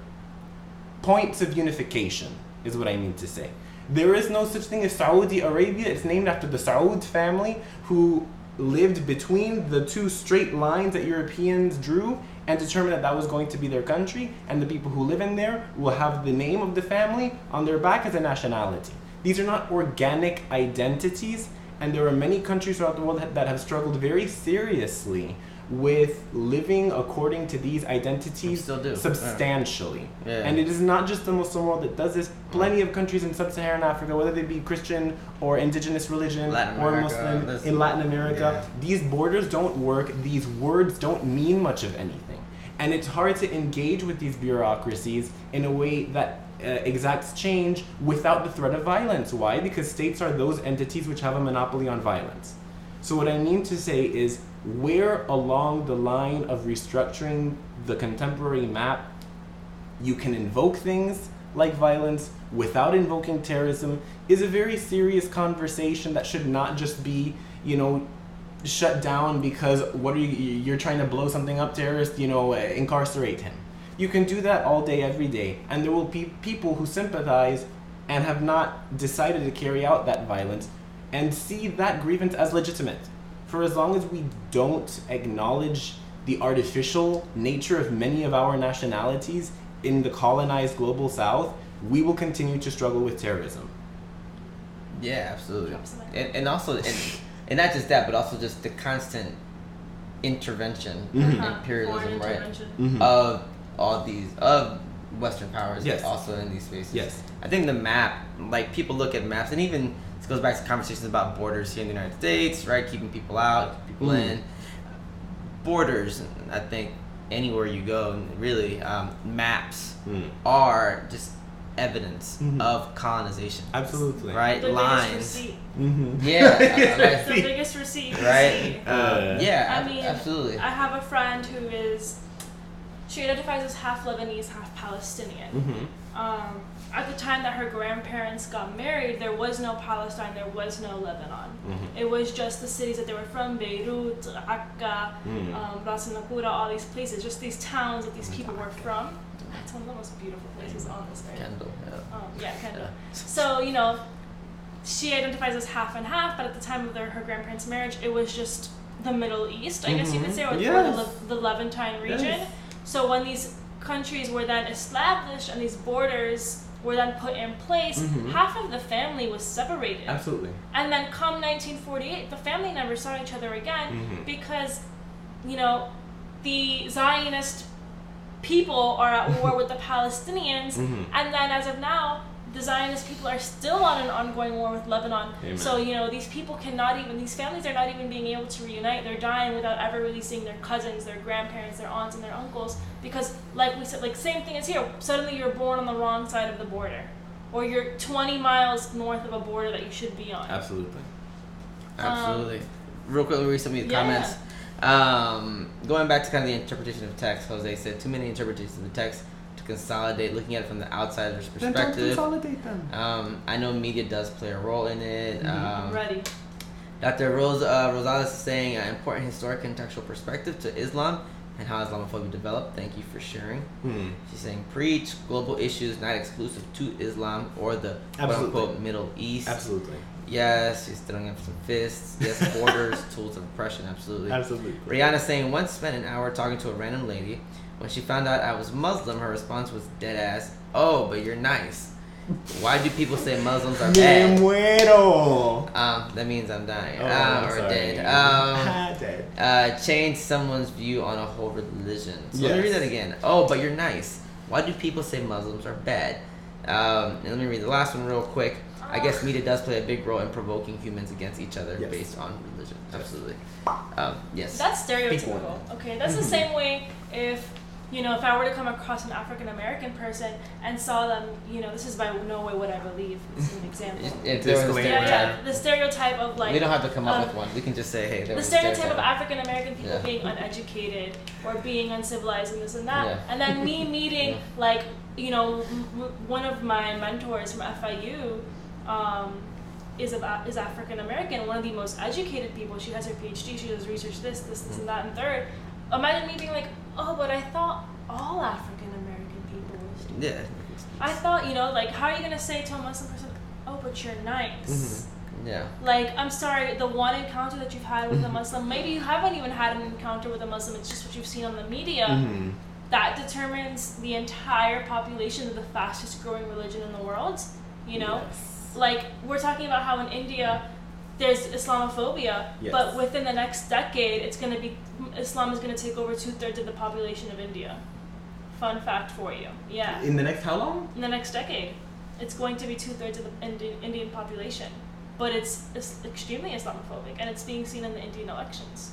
points of unification, is what I mean to say. There is no such thing as Saudi Arabia. It's named after the Saud family who lived between the 2 straight lines that Europeans drew and determined that that was going to be their country, and the people who live in there will have the name of the family on their back as a nationality. These are not organic identities, and there are many countries throughout the world that have struggled very seriously with living according to these identities substantially. Yeah. And it is not just the Muslim world that does this. Plenty of countries in sub-Saharan Africa, whether they be Christian or indigenous religion or Muslim, in Latin America, these borders don't work. These words don't mean much of anything. And it's hard to engage with these bureaucracies in a way that exacts change without the threat of violence. Why? Because states are those entities which have a monopoly on violence. So what I mean to say is, where along the line of restructuring the contemporary map you can invoke things like violence without invoking terrorism is a very serious conversation that should not just be, shut down because you're trying to blow something up, terrorist, incarcerate him. You can do that all day, every day, and there will be people who sympathize and have not decided to carry out that violence and see that grievance as legitimate. For as long as we don't acknowledge the artificial nature of many of our nationalities in the colonized global South, we will continue to struggle with terrorism. Yeah, absolutely. And also, and not just that, but also just the constant intervention, imperialism, right, of all these, of Western powers, also in these spaces. Yes. I think the map, like, people look at maps, and even this goes back to conversations about borders here in the United States, right? Keeping people out, keeping people in. Borders, I think anywhere you go, really, maps are just evidence of colonization. Absolutely. Right? The lines. Biggest receipt. Yeah. The biggest receipt. Right? I mean, absolutely. I have a friend who she identifies as half Lebanese, half Palestinian. At the time that her grandparents got married, there was no Palestine, there was no Lebanon. It was just the cities that they were from, Beirut, Akka, Ras Al Nakura, all these places, just these towns that these people were from. It's one of the most beautiful places on this earth. Kendall, Kendall. So, she identifies as half and half, but at the time of her grandparents' marriage, it was just the Middle East, I guess you could say, or the Levantine region. Yes. So when these countries were then established and these borders were then put in place, half of the family was separated. Absolutely. And then come 1948, the family never saw each other again because, the Zionist people are at war with the Palestinians, and then as of now, the Zionist people are still on an ongoing war with Lebanon. Amen. So, these people these families are not even being able to reunite. They're dying without ever really seeing their cousins, their grandparents, their aunts, and their uncles. Because, like we said, same thing as here. Suddenly you're born on the wrong side of the border. Or you're 20 miles north of a border that you should be on. Absolutely. Real quick, let me read some of these comments. Going back to kind of the interpretation of text, Jose said, too many interpretations of the text to consolidate, looking at it from the outsider's perspective. Then don't consolidate them. I know media does play a role in it. Ready. Dr. Rosales is saying an important historic contextual perspective to Islam and how Islamophobia developed. Thank you for sharing. She's saying, preach global issues not exclusive to Islam or the quote-unquote Middle East. Absolutely. Yes, she's throwing up some fists. Yes, borders, tools of oppression. Absolutely. Absolutely. Rihanna saying, once spent an hour talking to a random lady. When she found out I was Muslim, her response was dead ass, oh, but you're nice. Why do people say Muslims are bad? Me muero. That means I'm dying. I'm or sorry. dead. Change someone's view on a whole religion. So let me read that again. Oh, but you're nice. Why do people say Muslims are bad? And let me read the last one real quick. I guess media does play a big role in provoking humans against each other based on religion. Absolutely. Yes. That's stereotypical. Okay, that's the same way if I were to come across an African American person and saw them, this is by no way what I believe. This is an example. If there was a stereotype. The stereotype of we don't have to come up with one. We can just say, hey, there was a stereotype of African American people being uneducated or being uncivilized and this and that. And then me meeting one of my mentors from FIU is African American, one of the most educated people. She has her PhD. She does research this, and that, and third. Imagine me being like, oh, but I thought all African American people were stupid. I thought, how are you gonna say to a Muslim person, oh, but you're nice? Yeah. Like, I'm sorry, the one encounter that you've had with a Muslim, maybe you haven't even had an encounter with a Muslim. It's just what you've seen on the media. That determines the entire population of the fastest growing religion in the world. Like, we're talking about how in India there's Islamophobia, but within the next decade, Islam is going to take over 2/3 of the population of India. Fun fact for you. Yeah. In the next how long? In the next decade. It's going to be 2/3 of the Indian population. But it's extremely Islamophobic, and it's being seen in the Indian elections.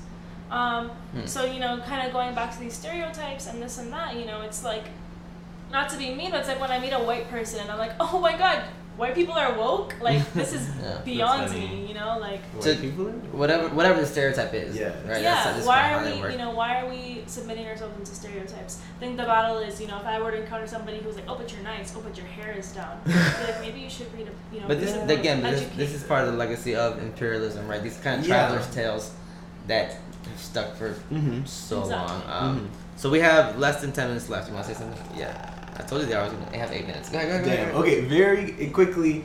So, kind of going back to these stereotypes and this and that, it's like, not to be mean, but it's like when I meet a white person, and I'm like, oh my god, white people are woke? Like, this is beyond me, like... White people? Whatever the stereotype is. Right? That's why are we submitting ourselves into stereotypes? I think the battle is, if I were to encounter somebody who's like, oh, but you're nice, oh, but your hair is down. Like, maybe you should read a, But this is part of the legacy of imperialism, right? These kind of traveler's tales that have stuck for so long. So we have less than 10 minutes left. You want to say something? Yeah. I told you they always have 8 minutes. Go ahead. Okay, very quickly,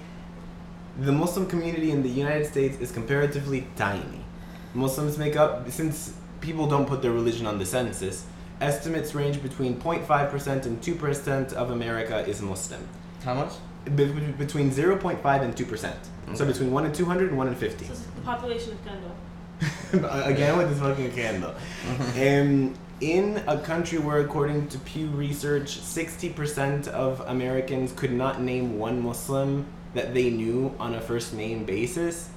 the Muslim community in the United States is comparatively tiny. Muslims make up, since people don't put their religion on the census, estimates range between 0.5% and 2% of America is Muslim. How much? Between 0.5 and 2%. Okay. So between 1 in 200 and 1 in 50. So it's the population of Kendall. Again with this fucking candle. In a country where, according to Pew Research, 60% of Americans could not name one Muslim that they knew on a first name basis,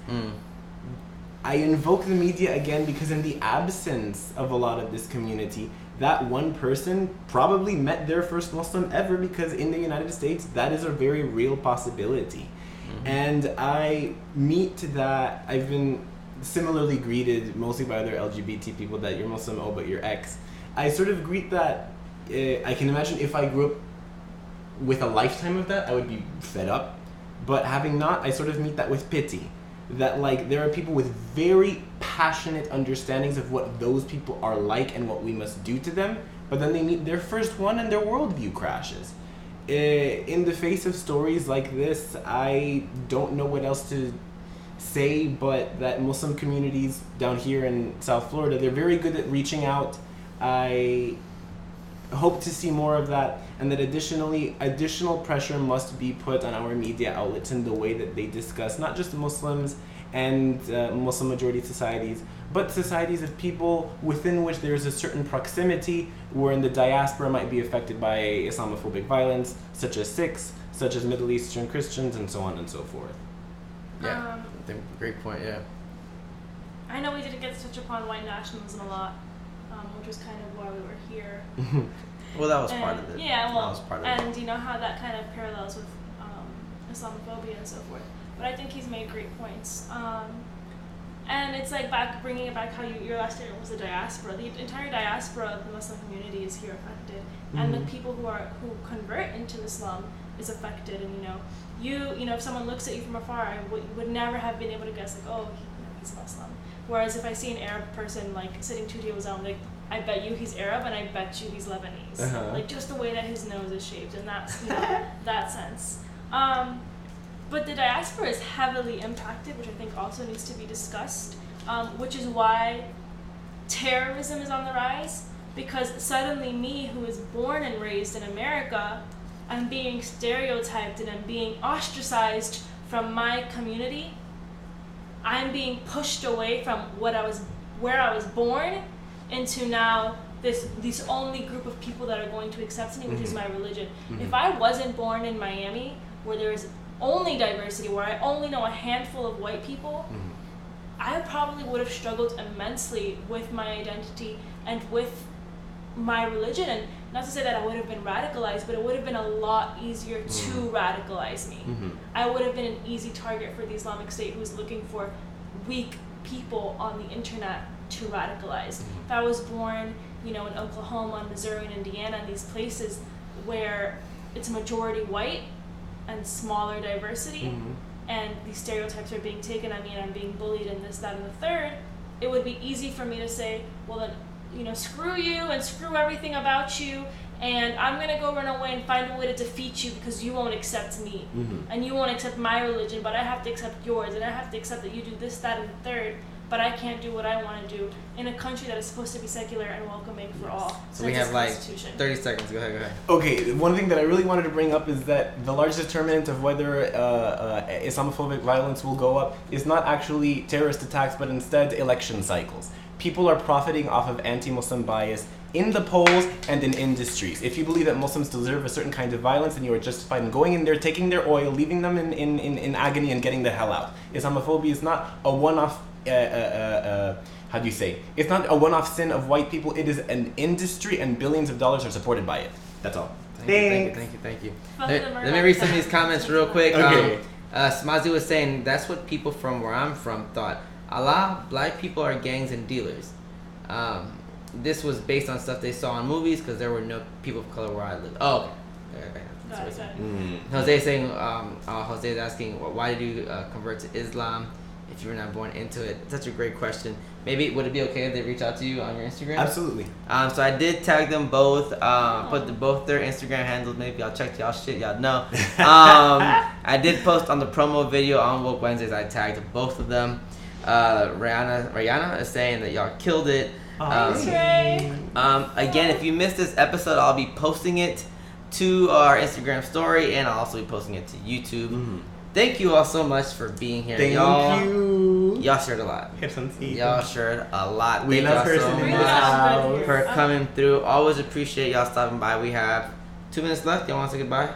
I invoke the media again because in the absence of a lot of this community, that one person probably met their first Muslim ever, because in the United States, that is a very real possibility. And I meet that, I've been similarly greeted mostly by other LGBT people that you're Muslim, oh, but you're X. I sort of greet that, I can imagine if I grew up with a lifetime of that, I would be fed up. But having not, I sort of meet that with pity. That, like, there are people with very passionate understandings of what those people are like and what we must do to them, but then they meet their first one and their worldview crashes. In the face of stories like this, I don't know what else to say, but that Muslim communities down here in South Florida, they're very good at reaching out. I hope to see more of that, and that additional pressure must be put on our media outlets in the way that they discuss not just Muslims and Muslim majority societies, but societies of people within which there's a certain proximity, where in the diaspora might be affected by Islamophobic violence, such as Sikhs, such as Middle Eastern Christians, and so on and so forth. Yeah, great point, yeah. I know we didn't get to touch upon white nationalism a lot, which was kind of why we were here. Well, that was part of it. Yeah, well, and you know how that kind of parallels with Islamophobia and so forth. But I think he's made great points. And it's like bringing it back how your last statement was the diaspora. The entire diaspora of the Muslim community is here affected, and the people who convert into Islam is affected. And if someone looks at you from afar, I would never have been able to guess like, oh, he's Muslim. Whereas if I see an Arab person like sitting 2 tables down, I'm like, I bet you he's Arab, and I bet you he's Lebanese. Like just the way that his nose is shaped, and that's that sense. But the diaspora is heavily impacted, which I think also needs to be discussed, which is why terrorism is on the rise, because suddenly me, who is born and raised in America, I'm being stereotyped and I'm being ostracized from my community. I'm being pushed away from where I was born into now this only group of people that are going to accept me, which is my religion. If I wasn't born in Miami, where there is only diversity, where I only know a handful of white people, I probably would have struggled immensely with my identity and with my religion. And not to say that I would have been radicalized, but it would have been a lot easier to radicalize me. I would have been an easy target for the Islamic State, who's looking for weak people on the internet to radicalize. If I was born, in Oklahoma, Missouri, and Indiana, these places where it's majority white and smaller diversity, and these stereotypes are being taken on me, and I'm being bullied and this, that, and the third, it would be easy for me to say, well then, screw you and screw everything about you, and I'm going to go run away and find a way to defeat you because you won't accept me, and you won't accept my religion, but I have to accept yours, and I have to accept that you do this, that, and the third, but I can't do what I want to do in a country that is supposed to be secular and welcoming for all. So we have like 30 seconds. Go ahead. Okay, one thing that I really wanted to bring up is that the largest determinant of whether Islamophobic violence will go up is not actually terrorist attacks, but instead election cycles. People are profiting off of anti-Muslim bias in the polls and in industries. If you believe that Muslims deserve a certain kind of violence, then you are justified in going in there, taking their oil, leaving them in agony, and getting the hell out. Islamophobia is not a one-off how do you say? It's not a one-off sin of white people. It is an industry, and billions of dollars are supported by it. That's all. Thank you. Let me read some of these comments real quick. Okay. Smazi was saying, that's what people from where I'm from thought. Allah, black people are gangs and dealers. This was based on stuff they saw in movies because there were no people of color where I live. Oh, okay. Jose saying, Jose is asking, why did you convert to Islam if you were not born into it? Such a great question. Maybe would it be okay if they reach out to you on your Instagram? Absolutely. So I did tag them both. Put both their Instagram handles. Maybe I'll check y'all shit. Y'all know. I did post on the promo video on Woke Wednesdays. I tagged both of them. Rihanna is saying that y'all killed it. Again, if you missed this episode, I'll be posting it to our Instagram story, and I'll also be posting it to YouTube. Thank you all so much for being here. Thank you. Y'all shared a lot. Y'all shared a lot. We love her so much for coming through. Always appreciate y'all stopping by. We have 2 minutes left. Y'all want to say goodbye?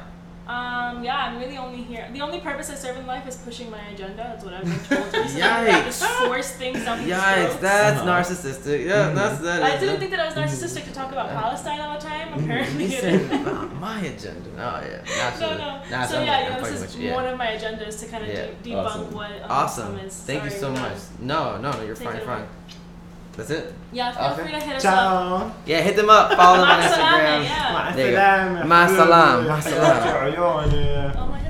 I'm really only here. The only purpose I serve in life is pushing my agenda. That's what I've been told. Yikes. Just force things down people's Yikes, throats. that's narcissistic. Yeah, I didn't think that I was narcissistic to talk about Palestine all the time. Apparently, you said about my agenda. Oh yeah, no. So yeah, this is one of my agendas to kind of debunk what awesome is. Thank you so much. No, you're fine. That's it? Yeah, feel free to hit us Ciao. up. Yeah, hit them up. Follow them on Instagram. Yeah. There you go. Ma salam. Oh my